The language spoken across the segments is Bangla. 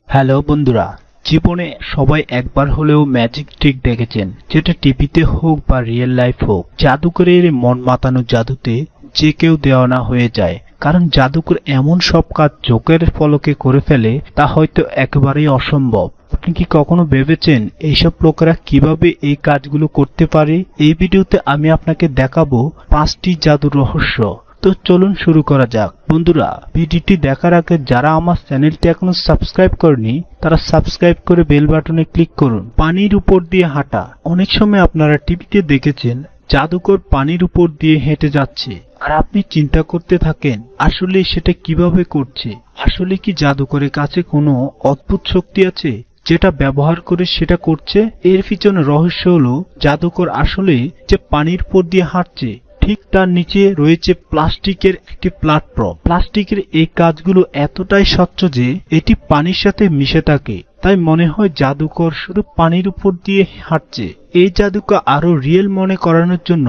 হ্যালো বন্ধুরা, জীবনে সবাই একবার হলেও ম্যাজিক ট্রিক দেখেছেন, যেটা টিভিতে হোক বা রিয়েল লাইফ হোক। জাদুকরের মন মাতানো জাদুতে যে কেউ দেওয়ানা হয়ে যায়, কারণ জাদুকর এমন সব কাজ চোখের পলকে করে ফেলে তা হয়তো একেবারেই অসম্ভব। আপনি কি কখনো ভেবেছেন এইসব লোকেরা কিভাবে এই কাজগুলো করতে পারে? এই ভিডিওতে আমি আপনাকে দেখাবো 5টি জাদুর রহস্য। তো চলুন শুরু করা যাক। বন্ধুরা, ভিডিওটি দেখার আগে যারা আমার চ্যানেলটি এখনো সাবস্ক্রাইব করেনি তারা সাবস্ক্রাইব করে বেল বাটনে ক্লিক করুন। পানির উপর দিয়ে হাঁটা। অনেক সময় আপনারা টিভিতে দেখেছেন জাদুকর পানির উপর দিয়ে হেঁটে যাচ্ছে, আর আপনি চিন্তা করতে থাকেন আসলে সেটা কিভাবে করছে। আসলে কি জাদুকরের কাছে কোনো অদ্ভুত শক্তি আছে যেটা ব্যবহার করে সেটা করছে? এর পিছনে রহস্য হলো জাদুকর আসলে যে পানির উপর দিয়ে হাঁটছে, ঠিক তার নিচে রয়েছে প্লাস্টিকের একটি প্ল্যাটফর্ম। প্লাস্টিকের এই কাজগুলো এতটাই স্বচ্ছ যে এটি পানির সাথে মিশে থাকে, তাই মনে হয় জাদুকর শুধু পানির উপর দিয়ে হাঁটছে। এই জাদুকে আরো রিয়েল মনে করানোর জন্য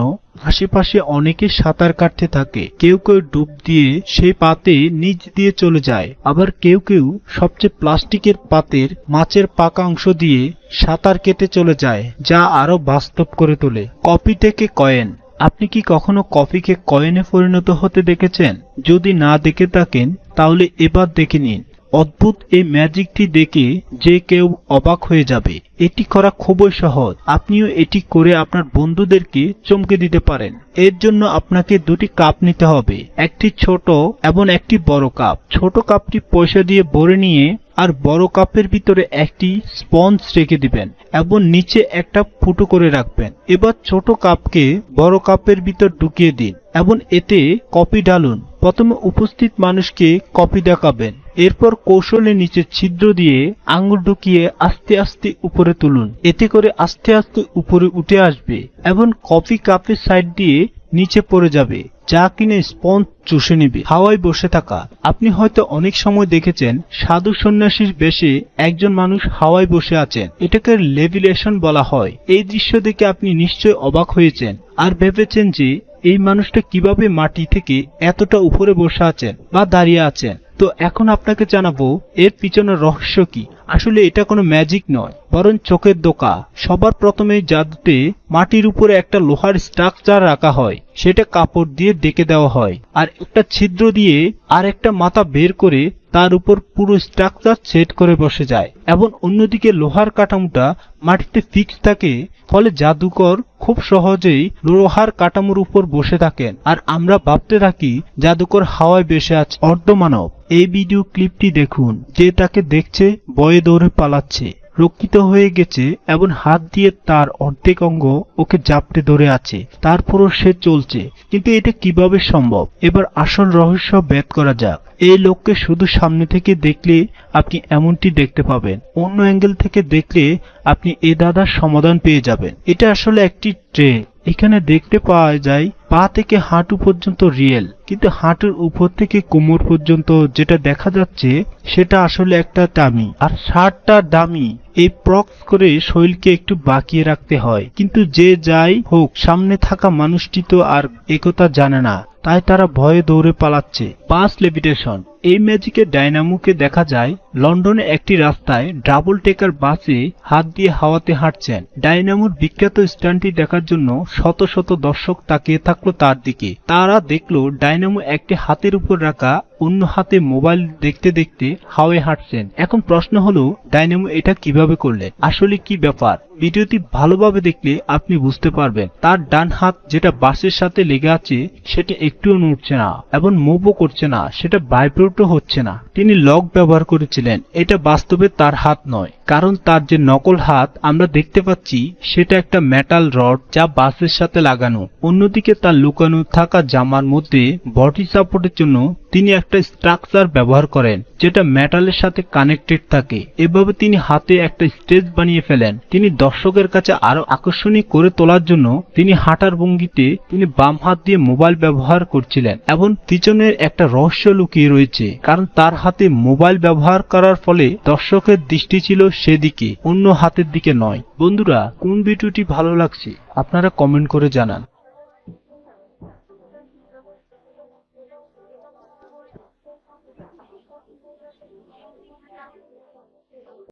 আশেপাশে অনেকে সাঁতার কাটতে থাকে। কেউ কেউ ডুব দিয়ে সেই পাতে নিচ দিয়ে চলে যায়, আবার কেউ কেউ সবচেয়ে প্লাস্টিকের পাতের মাছের পাকা অংশ দিয়ে সাঁতার কেটে চলে যায়, যা আরো বাস্তব করে তোলে। কপি থেকে কয়েন। আপনি কি কখনো কফিকে কয়েনে পরিণত হতে দেখেছেন? যদি না দেখে থাকেন তাহলে এবার দেখে নিন। অদ্ভুত এই ম্যাজিকটি দেখে যে কেউ অবাক হয়ে যাবে। এটি করা খুবই সহজ। আপনিও এটি করে আপনার বন্ধুদেরকে চমকে দিতে পারেন। এর জন্য আপনাকে দুটি কাপ নিতে হবে, একটি ছোট এবং একটি বড় কাপ। ছোট কাপটি পয়সা দিয়ে ভরে নিয়ে আর বড় কাপের ভিতরে একটি স্পঞ্জ রেখে দিবেন এবং নিচে একটা ফুটো করে রাখবেন। এবার ছোট কাপকে বড় কাপের ভিতর ঢুকিয়ে দিন এবং এতে কফি ঢালুন। প্রথমে উপস্থিত মানুষকে কফি দেখাবেন, এরপর কৌশলে নিচে ছিদ্র দিয়ে আঙ্গুল ঢুকিয়ে আস্তে আস্তে উপরে তুলুন। এতে করে আস্তে আস্তে উপরে উঠে আসবে এবং কফি কাপের সাইড দিয়ে নিচে পড়ে যাবে, যা কিনে স্পঞ্জ চুষে নেবে। হাওয়ায় বসে থাকা। আপনি হয়তো অনেক সময় দেখেছেন সাধু সন্ন্যাসীর বেশে একজন মানুষ হাওয়ায় বসে আছেন। এটাকে লেভিটেশন বলা হয়। এই দৃশ্য দেখে আপনি নিশ্চয় অবাক হয়েছেন আর ভেবেছেন যে এই মানুষটা কিভাবে মাটি থেকে এতটা উপরে বসে আছেন বা দাঁড়িয়ে আছেন। তো এখন আপনাকে জানাবো এর পিছনে রহস্য কি। আসলে এটা কোনো ম্যাজিক নয়, বরং চোখের ধোঁকা। সবার প্রথমে জাদুতে মাটির উপরে একটা লোহার স্ট্রাকচার রাখা হয়, সেটা কাপড় দিয়ে ঢেকে দেওয়া হয় আর একটা ছিদ্র দিয়ে আর একটা মাথা বের করে তার উপর পুরো স্ট্রাকচার সেট করে বসে যায় এবং অন্যদিকে লোহার কাঠামোটা মাটিতে ফিক্স থাকে। ফলে জাদুকর খুব সহজেই লোহার কাঠামোর উপর বসে থাকেন আর আমরা ভাবতে থাকি জাদুকর হাওয়ায় বেসে আছে। অর্ধমানব। এই ভিডিও ক্লিপটি দেখুন। যে তাকে দেখছে ভয়ে দৌড়ে পালাচ্ছে, রক্ষিত হয়ে গেছে এবং হাত দিয়ে তার অর্ধেক অঙ্গ ওকে জাপটে ধরে আছে, তারপরও সে চলছে। কিন্তু এটা কিভাবে সম্ভব? এবার আসল রহস্য ভেদ করা যাক। এই লোককে শুধু সামনে থেকে দেখলে আপনি এমনটি দেখতে পাবেন, অন্য অ্যাঙ্গেল থেকে দেখলে আপনি এ ধাঁধার সমাধান পেয়ে যাবেন। এটা আসলে একটি ট্রে। এখানে দেখতে পাওয়া যায় পা থেকে হাঁটু পর্যন্ত রিয়েল, কিন্তু হাঁটুর উপর থেকে কোমর পর্যন্ত যেটা দেখা যাচ্ছে সেটা আসলে একটা ডামি। আর শার্টটা ডামি। এই প্রক্স করে শরীরকে একটু বাঁকিয়ে রাখতে হয়। কিন্তু যে যাই হোক, সামনে থাকা মানুষটি তো আর একথা জানে না, তাই তারা ভয়ে দৌড়ে পালাচ্ছে। বাস লেভিটেশন। এই ম্যাজিকের ডায়নামোকে দেখা যায় লন্ডনে একটি রাস্তায় ডাবল টেকার বাসে হাত দিয়ে হাওয়াতে হাঁটছেন। ডায়নামোর বিখ্যাত স্টান্টটি দেখার জন্য শত শত দর্শক তাকিয়ে থাকলো তার দিকে। তারা দেখলো ডায়নামো একটি হাতের উপর রাখা, অন্য হাতে মোবাইল দেখতে দেখতে হাওয়ায় হাঁটছেন। এখন প্রশ্ন হলো ডায়নামো এটা কিভাবে করলেন? আসলে কি ব্যাপার? ভিডিওটি ভালোভাবে দেখলে আপনি বুঝতে পারবেন। তার ডান হাত যেটা বাসের সাথে লেগে আছে সেটা একটুও নড়ছে না এবং মুভও করছে না, সেটা ভাইব্রেটও হচ্ছে না। তিনি লক ব্যবহার করেছিলেন। এটা বাস্তবে তার হাত নয়, কারণ তার যে নকল হাত আমরা দেখতে পাচ্ছি সেটা একটা মেটাল রড যা বাসের সাথে লাগানো। অন্যদিকে তার লুকানো থাকা জামার মধ্যে বডি সাপোর্টের জন্য তিনি একটা স্ট্রাকচার ব্যবহার করেন যেটা মেটালের সাথে কানেক্টেড থাকে। এভাবে তিনি হাতে একটা স্টেজ বানিয়ে ফেলেন। তিনি দর্শকের কাছে আরো আকর্ষণীয় করে তোলার জন্য তিনি হাঁটার ভঙ্গিতে তিনি বাম হাত দিয়ে মোবাইল ব্যবহার করছিলেন এবং পিছনের একটা রহস্য লুকিয়ে রয়েছে, কারণ তার হাতে মোবাইল ব্যবহার করার ফলে দর্শকের দৃষ্টি ছিল সেদিকে, অন্য হাতের দিকে নয়। বন্ধুরা, কোন ভিডিওটি ভালো লাগছে আপনারা কমেন্ট করে জানান।